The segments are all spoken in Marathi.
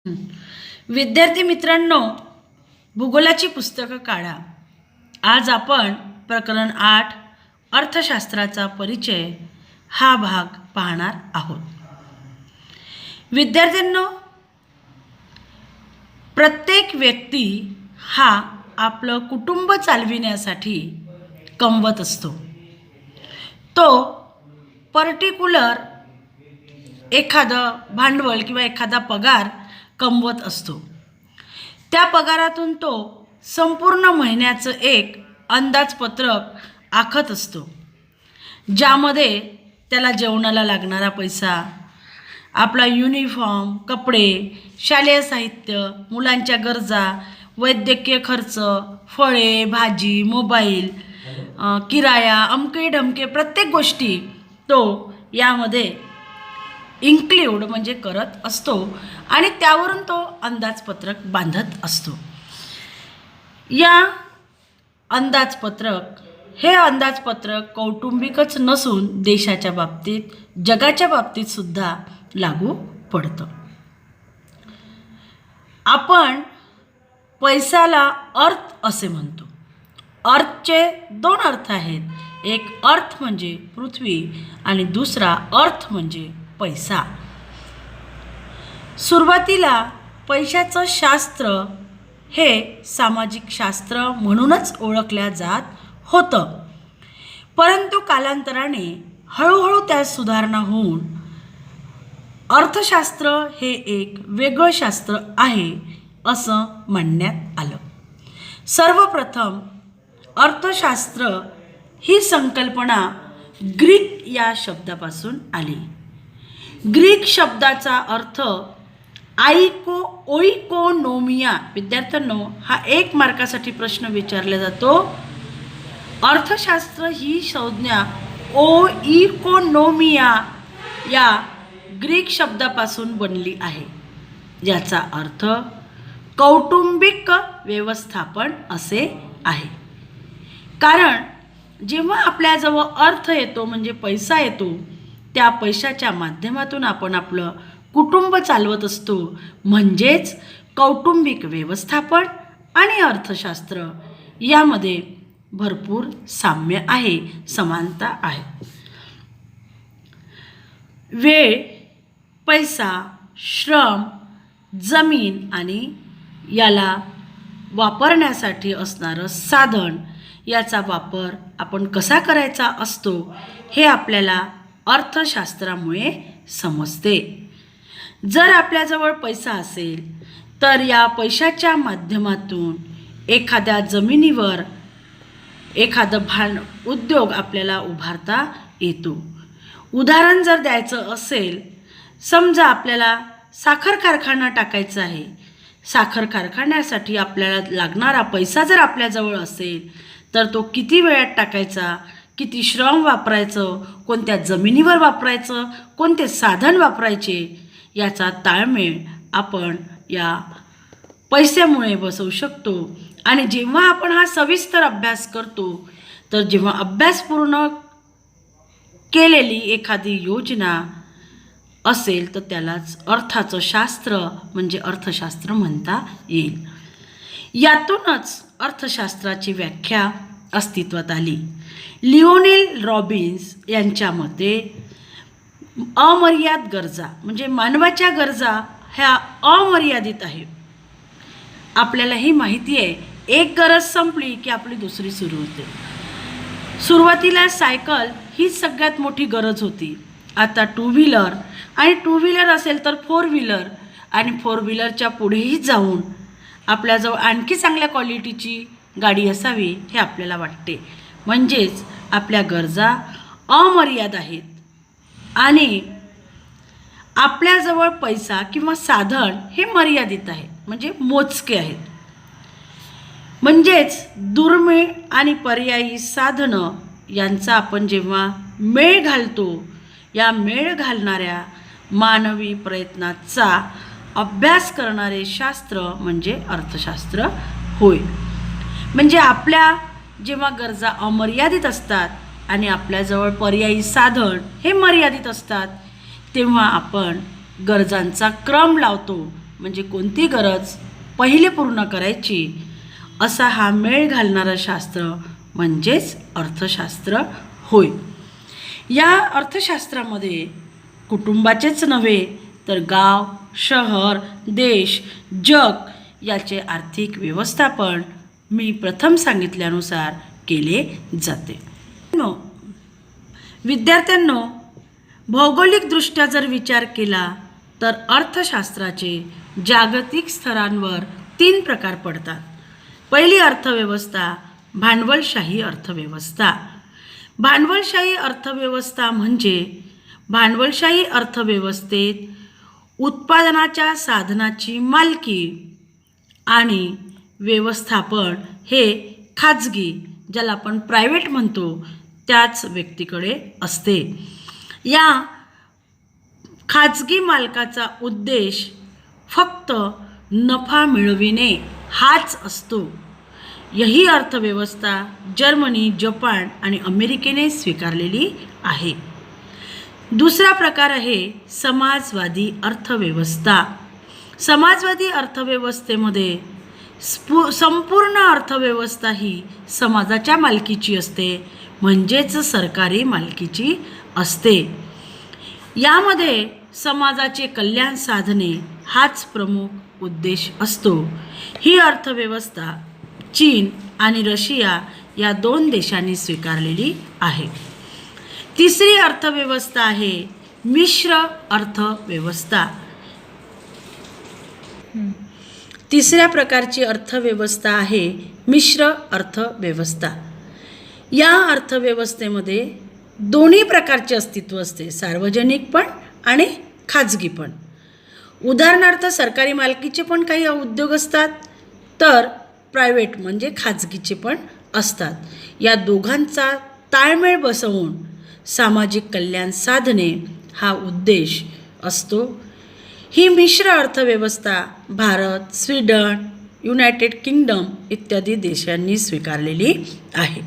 विद्यार्थी मित्रांनो, भूगोलाची पुस्तकं काढा. आज आपण प्रकरण 8 अर्थशास्त्राचा परिचय हा भाग पाहणार आहोत. विद्यार्थ्यांनो, प्रत्येक व्यक्ती हा आपलं कुटुंब चालविण्यासाठी कमवत असतो. तो पर्टिक्युलर एखादं भांडवल किंवा एखादा पगार कमवत असतो. त्या पगारातून तो संपूर्ण महिन्याचं एक अंदाजपत्रक आखत असतो, ज्यामध्ये त्याला जेवणाला लागणारा पैसा, आपला युनिफॉर्म, कपडे, शालेय साहित्य, मुलांच्या गरजा, वैद्यकीय खर्च, फळे, भाजी, मोबाईल, किराया, अमके ढमके प्रत्येक गोष्टी तो यामध्ये इन्क्ल्यूड म्हणजे करत असतो आणि त्यावरून तो अंदाजपत्रक बांधत असतो. या अंदाजपत्रक कौटुंबिकच नसून देशाच्या बाबतीत, जगाच्या बाबतीत सुद्धा लागू पडतं. आपण पैशाला अर्थ असे म्हणतो. अर्थचे दोन अर्थ आहेत. एक अर्थ म्हणजे पृथ्वी आणि दुसरा अर्थ म्हणजे पैसा. सुरुवातीला पैशाचं शास्त्र हे सामाजिक शास्त्र म्हणूनच ओळखल्या जात होतं, परंतु कालांतराने हळूहळू त्यात सुधारणा होऊन अर्थशास्त्र हे एक वेगळं शास्त्र आहे असं म्हणण्यात आलं. सर्वप्रथम अर्थशास्त्र ही संकल्पना ग्रीक या शब्दापासून आली. ग्रीक शब्दाचा अर्थ ओइकोनोमिया. विद्यार्थ्यांनो, हा 1 मार्कासाठी प्रश्न विचारला जातो. अर्थशास्त्र ही संज्ञा ओइकोनोमिया या ग्रीक शब्दापासून बनली आहे, ज्याचा अर्थ कौटुंबिक व्यवस्थापन असे आहे. कारण जेव्हा आपल्याजवळ अर्थ येतो म्हणजे पैसा येतो, त्या पैशाच्या माध्यमातून आपण आपलं कुटुंब चालवत असतो. म्हणजेच कौटुंबिक व्यवस्थापन आणि अर्थशास्त्र यामध्ये भरपूर साम्य आहे, समानता आहे. वेळ, पैसा, श्रम, जमीन आणि याला वापरण्यासाठी असणारं साधन याचा वापर आपण कसा करायचा असतो हे आपल्याला अर्थशास्त्रामुळे समजते. जर आपल्याजवळ पैसा असेल तर या पैशाच्या माध्यमातून एखाद्या जमिनीवर एखादं उद्योग आपल्याला उभारता येतो. उदाहरण जर द्यायचं असेल, समजा आपल्याला साखर कारखाना टाकायचा आहे. साखर कारखान्यासाठी आपल्याला लागणारा पैसा जर आपल्याजवळ असेल तर तो किती वेळात टाकायचा, किती श्रम वापरायचं, कोणत्या जमिनीवर वापरायचं, कोणते साधन वापरायचे याचा ताळमेळ आपण या पैशामुळे बसवू शकतो. आणि जेव्हा आपण हा सविस्तर अभ्यास करतो तर जेव्हा अभ्यास पूर्ण केलेली एखादी योजना असेल तर त्यालाच अर्थाचं शास्त्र म्हणजे अर्थशास्त्र म्हणता येईल. यातूनच अर्थशास्त्राची व्याख्या अस्तित्वात आली. लिओनेल रॉबिन्स यांच्या मते अमर्याद गरजा म्हणजे मानवाच्या गरजा ह्या अमर्यादित आहे. आपल्यालाही माहिती आहे, एक गरज संपली की आपली दुसरी सुरू होते. सुरुवातीला सायकल ही सगळ्यात मोठी गरज होती. आता 2 व्हीलर आणि 2 व्हीलर असेल तर 4 व्हीलर आणि 4 व्हीलरच्या पुढेही जाऊन आपल्याजवळ आणखी चांगल्या क्वालिटीची गाडी असावी हे आपल्याला वाटते. म्हणजेच आपल्या गरजा अमर्याद आहेत आणि आपल्याजवळ पैसा किंवा साधन हे मर्यादित आहे, म्हणजे मोजके आहेत. म्हणजेच दुर्मिळ आणि पर्यायी साधनं यांचा आपण जेव्हा मेळ घालतो, या मेळ घालणाऱ्या मानवी प्रयत्नाचा अभ्यास करणारे शास्त्र म्हणजे अर्थशास्त्र होय. म्हणजे आपल्या जेव्हा गरजा अमर्यादित असतात आणि आपल्याजवळ पर्यायी साधन हे मर्यादित असतात, तेव्हा आपण गरजांचा क्रम लावतो. म्हणजे कोणती गरज पहिले पूर्ण करायची, असा हा मेळ घालणारं शास्त्र म्हणजेच अर्थशास्त्र होय. या अर्थशास्त्रामध्ये कुटुंबाचेच नव्हे तर गाव, शहर, देश, जग याचे आर्थिक व्यवस्थापन मी प्रथम सांगितल्यानुसार केले जाते. विद्यार्थ्यांनो, भौगोलिकदृष्ट्या जर विचार केला तर अर्थशास्त्राचे जागतिक स्तरांवर 3 प्रकार पडतात. पहिली अर्थव्यवस्था भांडवलशाही अर्थव्यवस्था. भांडवलशाही अर्थव्यवस्था म्हणजे भांडवलशाही अर्थव्यवस्थेत उत्पादनाच्या साधनाची मालकी आणि व्यवस्थापन हे खाजगी, ज्याला आपण प्रायव्हेट म्हणतो, त्याच व्यक्तीकडे असते. या खाजगी मालकाचा उद्देश फक्त नफा मिळविणे हाच असतो. यही अर्थव्यवस्था जर्मनी, जपान आणि अमेरिकेने स्वीकारलेली आहे. दुसरा प्रकार आहे समाजवादी अर्थव्यवस्था. समाजवादी अर्थव्यवस्थेमध्ये संपूर्ण अर्थव्यवस्था ही समाजाच्या मालकीची असते, म्हणजेच सरकारी मालकीची असते. यामध्ये समाजाचे कल्याण साधणे हाच प्रमुख उद्देश असतो. ही अर्थव्यवस्था चीन आणि रशिया या 2 देशांनी स्वीकारलेली आहे. तिसरी अर्थव्यवस्था आहे मिश्र अर्थव्यवस्था. तिसऱ्या प्रकारची अर्थव्यवस्था आहे मिश्र अर्थव्यवस्था. या अर्थव्यवस्थेमध्ये दोन्ही प्रकारचे अस्तित्व असते, सार्वजनिक पण आणि खाजगी पण. उदाहरणार्थ सरकारी मालकीचे पण काही उद्योग असतात, तर प्रायव्हेट म्हणजे खाजगीचे पण असतात. या दोघांचा ताळमेळ बसवून सामाजिक कल्याण साधणे हा उद्देश असतो. ही मिश्र अर्थव्यवस्था भारत, स्वीडन, युनायटेड किंगडम इत्यादी देशांनी स्वीकारलेली आहे.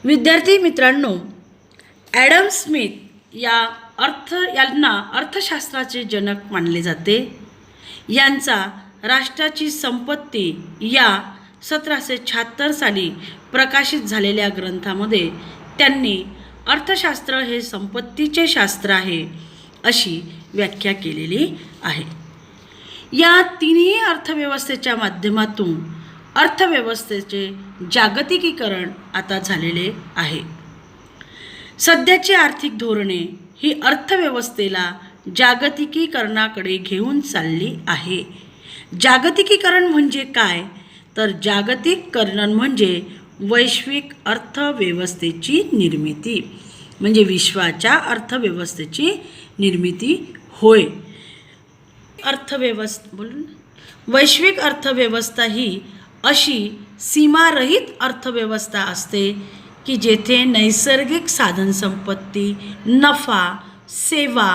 विद्यार्थी मित्रांनो, ॲडम स्मिथ यांना अर्थशास्त्राचे जनक मानले जाते. यांचा राष्ट्राची संपत्ती या 1776 साली प्रकाशित झालेल्या ग्रंथामध्ये त्यांनी अर्थशास्त्र हे संपत्तीचे शास्त्र आहे अशी व्याख्या केलेली आहे. या तिन्ही अर्थव्यवस्थेच्या माध्यमातून अर्थव्यवस्थेचे जागतिकीकरण आता झालेले आहे. सध्याची आर्थिक धोरणे ही अर्थव्यवस्थेला जागतिकीकरणाकडे घेऊन चालली आहे. जागतिकीकरण म्हणजे काय, तर जागतिकीकरण म्हणजे वैश्विक अर्थव्यवस्थेची निर्मिती, म्हणजे विश्वाच्या अर्थव्यवस्थेची निर्मिती होय. वैश्विक अर्थव्यवस्था ही अशी सीमारहित अर्थव्यवस्था असते की जेथे नैसर्गिक साधनसंपत्ती, नफा, सेवा,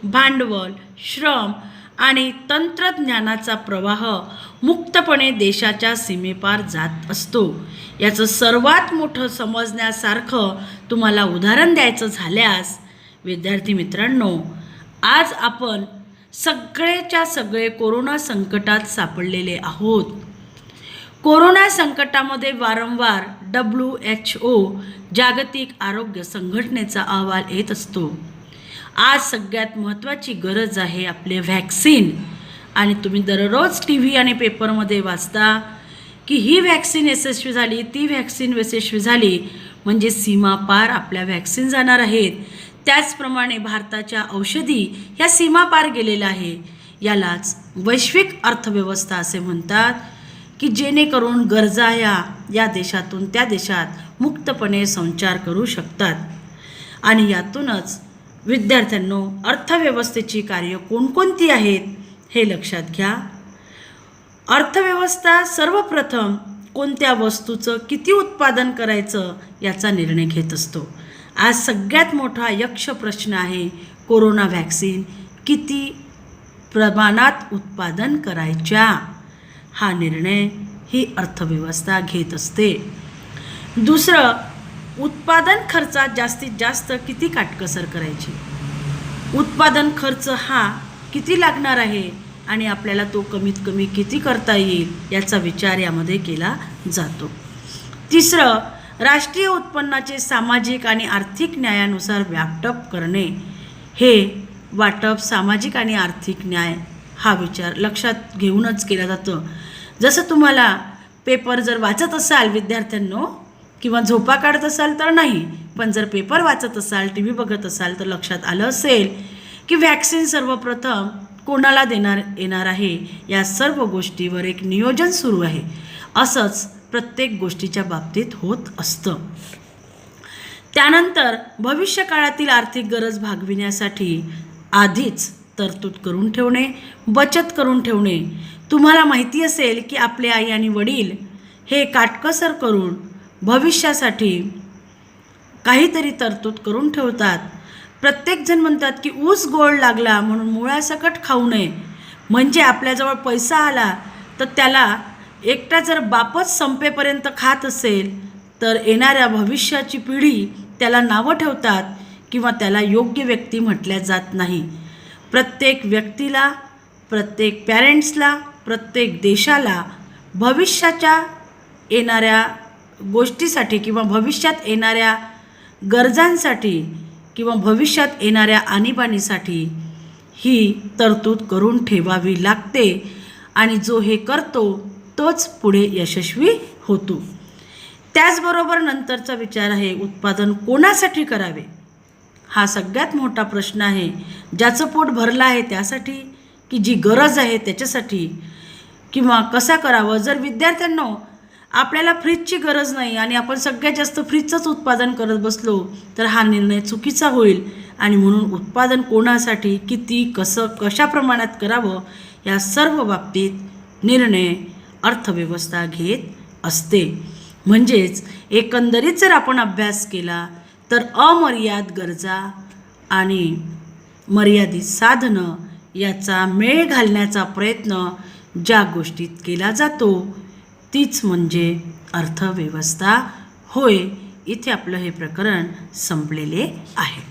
भांडवल, श्रम आणि तंत्रज्ञानाचा प्रवाह मुक्तपणे देशाच्या सीमेपार जात असतो. याचं सर्वात मोठं समजण्यासारखं तुम्हाला उदाहरण द्यायचं झाल्यास, विद्यार्थी मित्रांनो, आज आपण सगळेच्या सगळे कोरोना संकटात सापडलेले आहोत. कोरोना संकटामध्ये वारंवार WHO जागतिक आरोग्य संघटनेचा अहवाल येत असतो. आज सगळ्यात महत्त्वाची गरज आहे आपले व्हॅक्सिन. आणि तुम्ही दररोज TV आणि पेपरमध्ये वाचता की ही व्हॅक्सिन यशस्वी झाली, ती व्हॅक्सिन यशस्वी झाली, म्हणजे सीमापार आपल्या व्हॅक्सिन जाणार आहेत. त्याचप्रमाणे भारताच्या औषधी ह्या सीमापार गेलेल्या आहे. यालाच वैश्विक अर्थव्यवस्था असे म्हणतात, की जेणेकरून गरजा या देशातून त्या देशात मुक्तपणे संचार करू शकतात. आणि यातूनच विद्यार्थ्यांनो, अर्थव्यवस्थेची कार्य कोणकोणती आहेत हे लक्षात घ्या. अर्थव्यवस्था सर्वप्रथम कोणत्या वस्तूचं किती उत्पादन करायचं याचा निर्णय घेत असतो. आज सगळ्यात मोठा यक्ष प्रश्न आहे कोरोना व्हॅक्सिन किती प्रमाणात उत्पादन करायच्या. हा निर्णय ही अर्थव्यवस्था घेत असते. दुसरं, उत्पादन खर्चात जास्तीत जास्त किती काटकसर करायची. उत्पादन खर्च हा किती लागणार आहे आणि आपल्याला तो कमीत कमी किती करता येईल याचा विचार यामध्ये केला जातो. तिसरं, राष्ट्रीय उत्पन्नाचे सामाजिक आणि आर्थिक न्यायानुसार वाटप करणे. हे वाटप सामाजिक आणि आर्थिक न्याय हा विचार लक्षात घेऊनच केला जातं. जसं तुम्हाला पेपर जर वाचत असाल विद्यार्थ्यांनो किंवा झोपा काढत असाल तर नाही, पण जर पेपर वाचत असाल, टी व्ही बघत असाल तर लक्षात आलं असेल की वॅक्सिन सर्वप्रथम कोणाला येणार आहे या सर्व गोष्टीवर एक नियोजन सुरू आहे. असंच प्रत्येक गोष्टीच्या बाबतीत होत असतं. त्यानंतर भविष्यकाळातील आर्थिक गरज भागविण्यासाठी आधीच तरतूद करून ठेवणे, बचत करून ठेवणे. तुम्हाला माहिती असेल की आपले आई आणि वडील हे काटकसर करून भविष्यासाठी काहीतरी तरतूद करून ठेवतात. प्रत्येकजण म्हणतात की ऊस गोड लागला म्हणून मुळासकट खाऊ नये. म्हणजे आपल्याजवळ पैसा आला तर त्याला एकटा जर बापच संपेपर्यंत खात असेल तर येणाऱ्या भविष्याची पिढी त्याला नावं ठेवतात किंवा त्याला योग्य व्यक्ती म्हटल्या जात नाही. प्रत्येक व्यक्तीला, प्रत्येक पॅरेंट्सला, प्रत्येक देशाला भविष्याच्या येणाऱ्या गोष्टीसाठी किंवा भविष्यात येणाऱ्या गरजांसाठी किंवा भविष्यात येणाऱ्या आणीबाणीसाठी ही तरतूद करून ठेवावी लागते आणि जो हे करतो तोच पुढे यशस्वी होतो. त्याचबरोबर नंतरचा विचार आहे उत्पादन कोणासाठी करावे. हा सगळ्यात मोठा प्रश्न आहे. ज्याचं पोट भरलं आहे त्यासाठी की जी गरज आहे त्याच्यासाठी, किंवा कसा करावं. जर विद्यार्थ्यांनो आपल्याला फ्रीजची गरज नाही आणि आपण सगळ्यात जास्त फ्रीजचंच उत्पादन करत बसलो तर हा निर्णय चुकीचा होईल. आणि म्हणून उत्पादन कोणासाठी, किती, कसं, कशा प्रमाणात करावं या सर्व बाबतीत निर्णय अर्थव्यवस्था घेत असते. म्हणजेच एकंदरीत जर आपण अभ्यास केला तर अमर्याद गरजा आणि मर्यादित साधनं याचा मेळ घालण्याचा प्रयत्न ज्या गोष्टीत केला जातो तीच म्हणजे अर्थव्यवस्था होय. इथे आपलं हे प्रकरण संपलेले आहे.